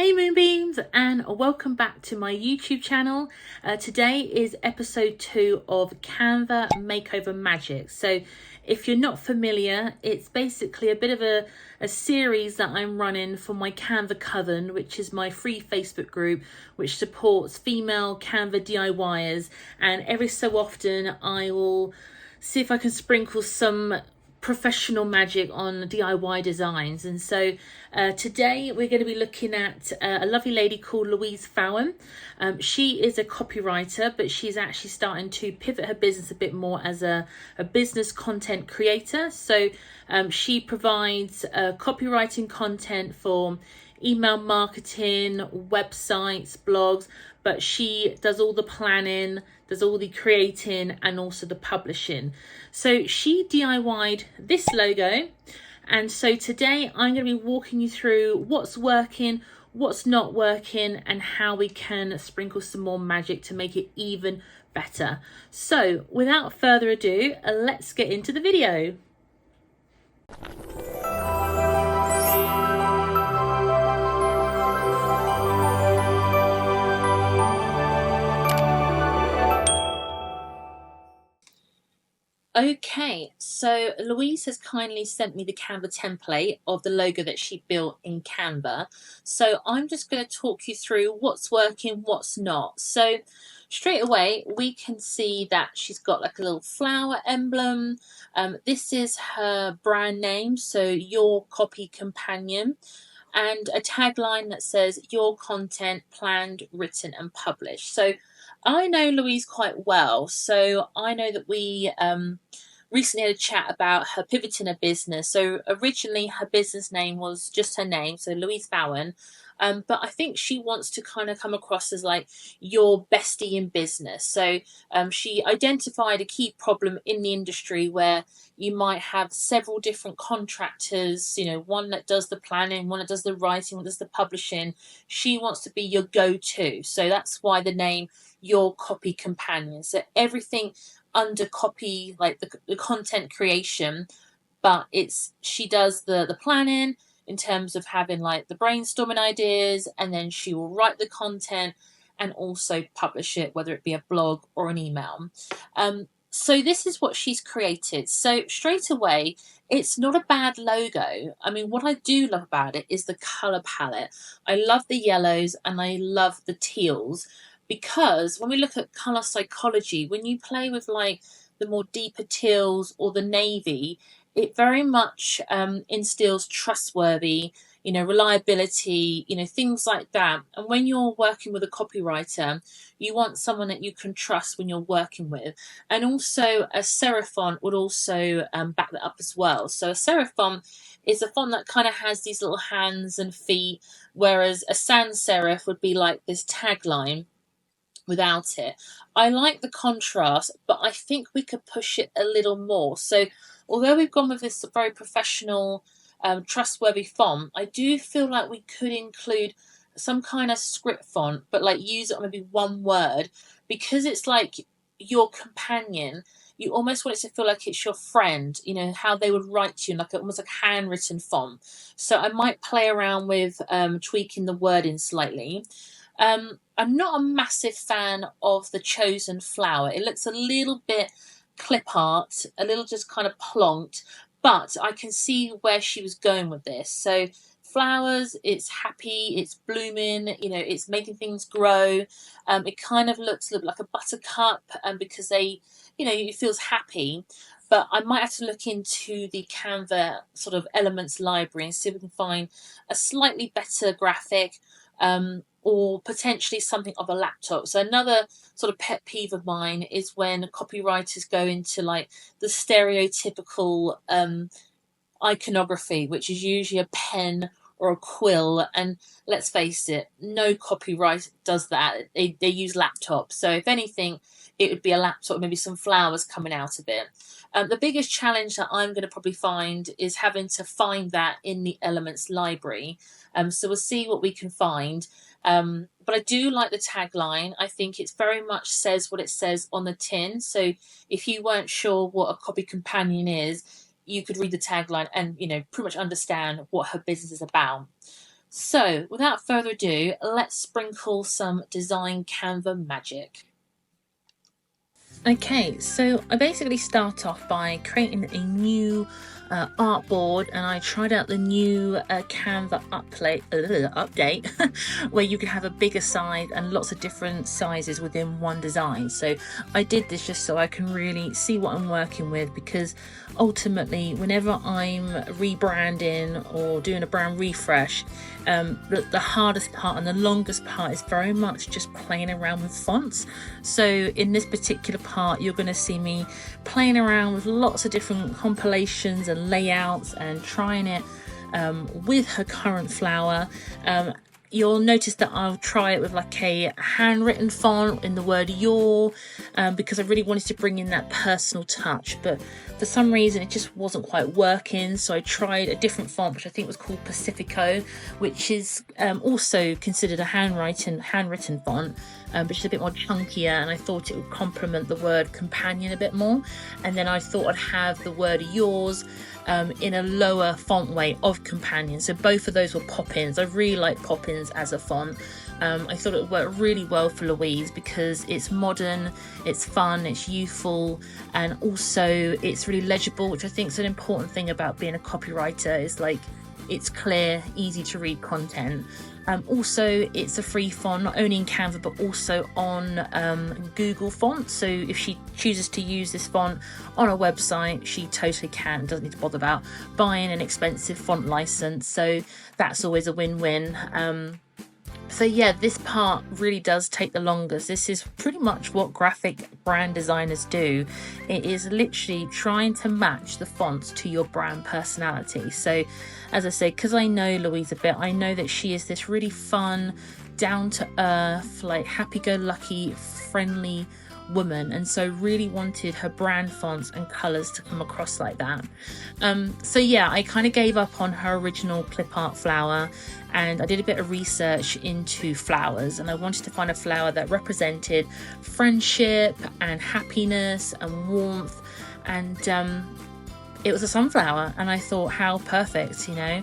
Hey Moonbeams, and welcome back to my YouTube channel. Today is episode 2 of Canva Makeover Magic. So if you're not familiar, it's basically a bit of a series that I'm running for my Canva COVEN, which is my free Facebook group which supports female Canva DIYers, and every so often I will see if I can sprinkle some professional magic on DIY designs. And so today we're going to be looking at a lovely lady called Louise Fowen. She is a copywriter, but she's actually starting to pivot her business a bit more as a business content creator. So she provides copywriting content for email marketing, websites, blogs, but she does all the planning, does all the creating, and also the publishing. So she DIY'd this logo, and so today I'm going to be walking you through what's working, what's not working, and how we can sprinkle some more magic to make it even better. So without further ado, let's get into the video. Okay, so Louise has kindly sent me the Canva template of the logo that she built in Canva. So I'm just going to talk you through what's working, what's not. So straight away, we can see that she's got like a little flower emblem. This is her brand name, so Your Copy Companion, and a tagline that says your content planned, written and published. So I know Louise quite well, so I know that we recently had a chat about her pivoting her business. So originally her business name was just her name, so Louise Fowen, but I think she wants to kind of come across as like your bestie in business. So she identified a key problem in the industry where you might have several different contractors, you know, one that does the planning, one that does the writing, one that does the publishing. She wants to be your go-to. So that's why the name Your Copy Companion. So everything under copy, like the content creation, but she does the planning in terms of having like the brainstorming ideas, and then she will write the content and also publish it, whether it be a blog or an email. So this is what she's created. So straight away, it's not a bad logo. I mean, what I do love about it is the color palette. I love the yellows and I love the teals, because when we look at color psychology, when you play with like the more deeper teals or the navy, it very much instills trustworthy, you know, reliability, you know, things like that. And when you're working with a copywriter, you want someone that you can trust when you're working with. And also a serif font would also back that up as well. So a serif font is a font that kind of has these little hands and feet, whereas a sans serif would be like this tagline without it. I like the contrast, but I think we could push it a little more. So although we've gone with this very professional, trustworthy font, I do feel like we could include some kind of script font, but like use it on maybe one word, because it's like your companion. You almost want it to feel like it's your friend, you know, how they would write to you, like almost like a handwritten font. So I might play around with tweaking the wording slightly. I'm not a massive fan of the chosen flower. It looks a little bit clip art, a little just kind of plonked, but I can see where she was going with this. So flowers, it's happy, it's blooming, you know, it's making things grow. It kind of looks a little bit like a buttercup, because they, you know, it feels happy. But I might have to look into the Canva sort of elements library and see if we can find a slightly better graphic, or potentially something of a laptop. So another sort of pet peeve of mine is when copywriters go into like the stereotypical iconography, which is usually a pen or a quill. And let's face it, no copyright does that. They use laptops. So if anything, it would be a laptop, maybe some flowers coming out of it. The biggest challenge that I'm going to probably find is having to find that in the elements library. So we'll see what we can find. But I do like the tagline. I think it very much says what it says on the tin. So if you weren't sure what a copy companion is, you could read the tagline and, you know, pretty much understand what her business is about. So without further ado, let's sprinkle some design Canva magic. Okay, so I basically start off by creating a new artboard, and I tried out the new Canva update where you can have a bigger size and lots of different sizes within one design. So I did this just so I can really see what I'm working with, because ultimately whenever I'm rebranding or doing a brand refresh, the hardest part and the longest part is very much just playing around with fonts. So in this particular part, you're going to see me playing around with lots of different compilations and layouts and trying it with her current flower. You'll notice that I'll try it with like a handwritten font in the word your, because I really wanted to bring in that personal touch, but for some reason it just wasn't quite working. So I tried a different font, which I think was called Pacifico, which is also considered a handwritten font, but it's a bit more chunkier, and I thought it would complement the word companion a bit more. And then I thought I'd have the word yours in a lower font weight of companion, so both of those were pop-ins. I really like pop-ins as a font. I thought it would work really well for Louise because it's modern, it's fun, it's youthful, and also it's really legible, which I think is an important thing about being a copywriter. Is like, it's clear, easy to read content. Also, it's a free font, not only in Canva but also on Google Fonts. So if she chooses to use this font on a website, she totally can, doesn't need to bother about buying an expensive font license. So that's always a win-win. So yeah, this part really does take the longest. This is pretty much what graphic brand designers do. It is literally trying to match the fonts to your brand personality. So as I say, because I know Louise a bit, I know that she is this really fun, down to earth, like happy-go-lucky, friendly woman, and so really wanted her brand fonts and colors to come across like that. So yeah, I kind of gave up on her original clip art flower, and I did a bit of research into flowers, and I wanted to find a flower that represented friendship and happiness and warmth, and it was a sunflower, and I thought, how perfect, you know.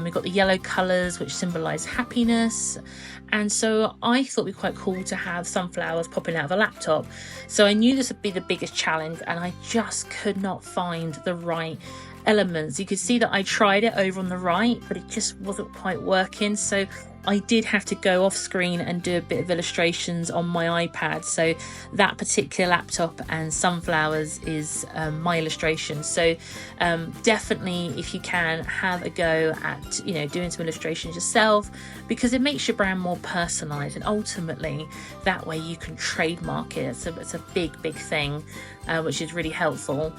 We've got the yellow colours which symbolise happiness, and so I thought it'd be quite cool to have sunflowers popping out of a laptop. So I knew this would be the biggest challenge, and I just could not find the right elements. You could see that I tried it over on the right, but it just wasn't quite working. So I did have to go off screen and do a bit of illustrations on my iPad. So that particular laptop and sunflowers is my illustration. So definitely, if you can, have a go at, you know, doing some illustrations yourself, because it makes your brand more personalized, and ultimately that way you can trademark it. So it's a big thing, which is really helpful.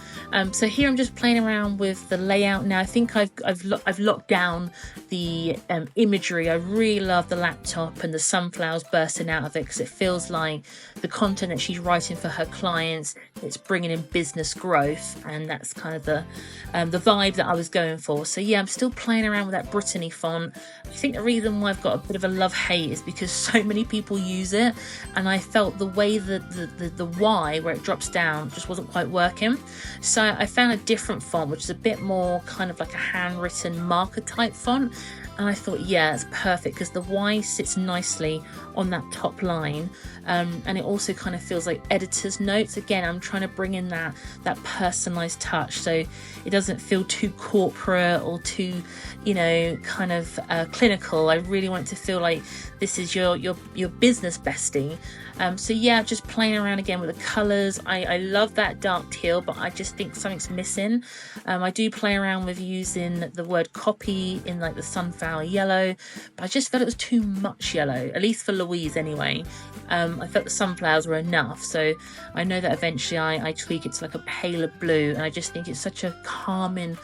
So here I'm just playing around with the layout now. I think I've locked down the imagery. I really love the laptop and the sunflowers bursting out of it, because it feels like the content that she's writing for her clients, it's bringing in business growth, and that's kind of the vibe that I was going for. So yeah, I'm still playing around with that Brittany font. I think the reason why I've got a bit of a love-hate is because so many people use it, and I felt the way that the Y where it drops down just wasn't quite working. So I found a different font which is a bit more kind of like a handwritten marker type font, and I thought, yeah, it's perfect because the Y sits nicely on that top line, and it also kind of feels like editor's notes. Again, I'm trying to bring in that personalized touch, so it doesn't feel too corporate or too, you know, kind of clinical. I really want it to feel like this is your business bestie. So yeah, just playing around again with the colors. I love that dark teal, but I just think something's missing. I do play around with using the word copy in like the sunflower yellow, but I just felt it was too much yellow, at least for Louise anyway. I felt the sunflowers were enough, so I know that eventually I tweak it to like a paler blue, and I just think it's such a calming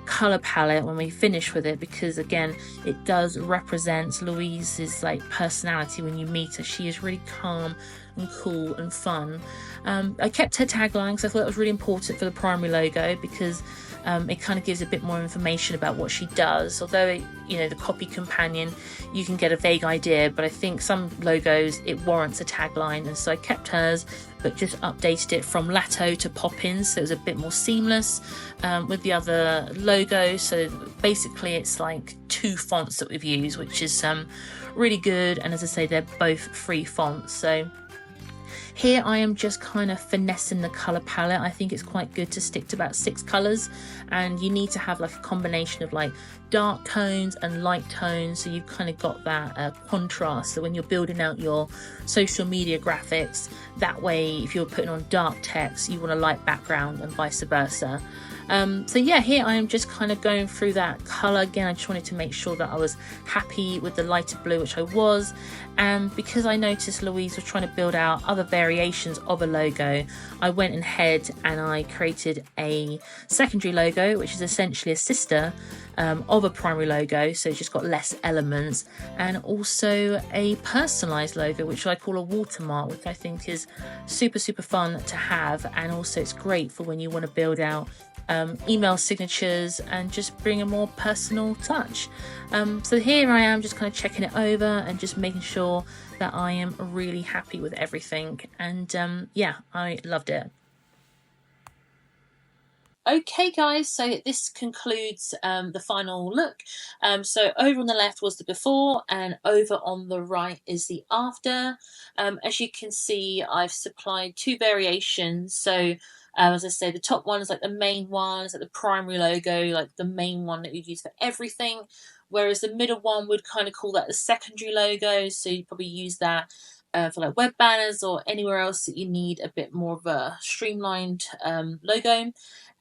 color palette when we finish with it, because again, it does represent Louise's like personality when you meet her. She is really calm, and cool and fun. I kept her tagline because I thought it was really important for the primary logo, because it kind of gives a bit more information about what she does. Although, you know, the copy companion, you can get a vague idea, but I think some logos it warrants a tagline, and so I kept hers, but just updated it from Lato to Poppins, so it was a bit more seamless with the other logo. So basically it's like 2 fonts that we've used, which is really good, and as I say, they're both free fonts. So here I am just kind of finessing the colour palette. I think it's quite good to stick to about 6 colours, and you need to have like a combination of like dark tones and light tones, so you've kind of got that contrast. So when you're building out your social media graphics, that way if you're putting on dark text, you want a light background and vice versa. So yeah, here I am just kind of going through that colour again. I just wanted to make sure that I was happy with the lighter blue, which I was, and because I noticed Louise was trying to build out other variations of a logo, I went ahead and I created a secondary logo, which is essentially a sister of a primary logo, so it's just got less elements, and also a personalized logo, which I call a watermark, which I think is super fun to have, and also it's great for when you want to build out email signatures and just bring a more personal touch. So here I am just kind of checking it over and just making sure that I am really happy with everything, and yeah, I loved it. Okay guys, so this concludes the final look. So over on the left was the before, and over on the right is the after. As you can see, I've supplied 2 variations. So as I say, the top one is like the main one, it's like the primary logo, like the main one that you'd use for everything, whereas the middle one would kind of call that the secondary logo, so you'd probably use that for like web banners or anywhere else that you need a bit more of a streamlined logo.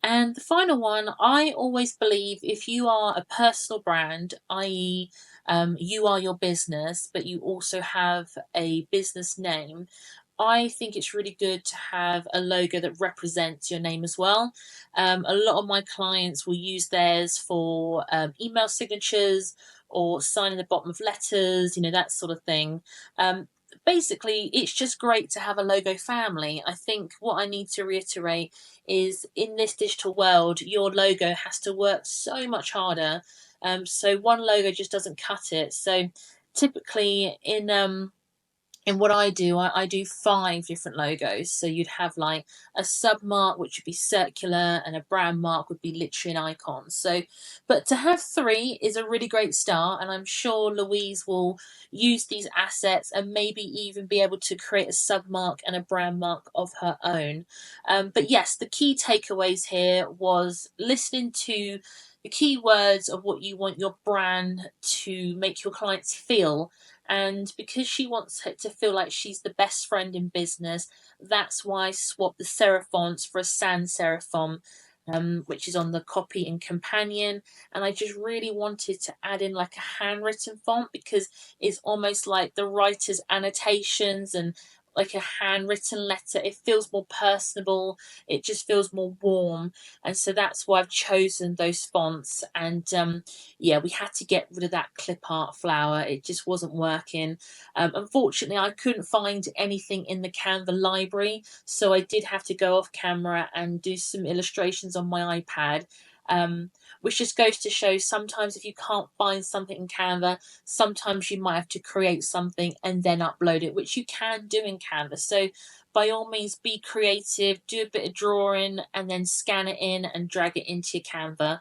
And the final one, I always believe if you are a personal brand, i.e., you are your business, but you also have a business name, I think it's really good to have a logo that represents your name as well. A lot of my clients will use theirs for email signatures or signing the bottom of letters, you know, that sort of thing. Basically, it's just great to have a logo family. I think what I need to reiterate is in this digital world, your logo has to work so much harder. So one logo just doesn't cut it. So typically in what I do 5 different logos. So you'd have like a sub mark, which would be circular, and a brand mark would be literally an icon. So, but to have 3 is a really great start, and I'm sure Louise will use these assets and maybe even be able to create a sub mark and a brand mark of her own. But yes, the key takeaways here was listening to the key words of what you want your brand to make your clients feel. And because she wants it to feel like she's the best friend in business, that's why I swapped the serif fonts for a sans serif font, which is on the copy and companion. And I just really wanted to add in like a handwritten font, because it's almost like the writer's annotations and like a handwritten letter. It feels more personable, it just feels more warm, and so that's why I've chosen those fonts. And yeah, we had to get rid of that clip art flower, it just wasn't working. Unfortunately, I couldn't find anything in the Canva library, so I did have to go off camera and do some illustrations on my iPad. Which just goes to show, sometimes if you can't find something in Canva, sometimes you might have to create something and then upload it, which you can do in Canva. So by all means, be creative, do a bit of drawing, and then scan it in and drag it into your Canva.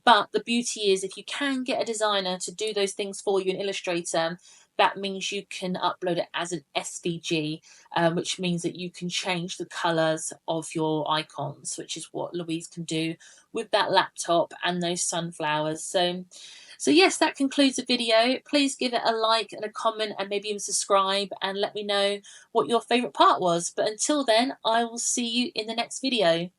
But the beauty is, if you can get a designer to do those things for you in Illustrator, that means you can upload it as an SVG, which means that you can change the colours of your icons, which is what Louise can do with that laptop and those sunflowers. So yes, that concludes the video. Please give it a like and a comment, and maybe even subscribe, and let me know what your favourite part was. But until then, I will see you in the next video.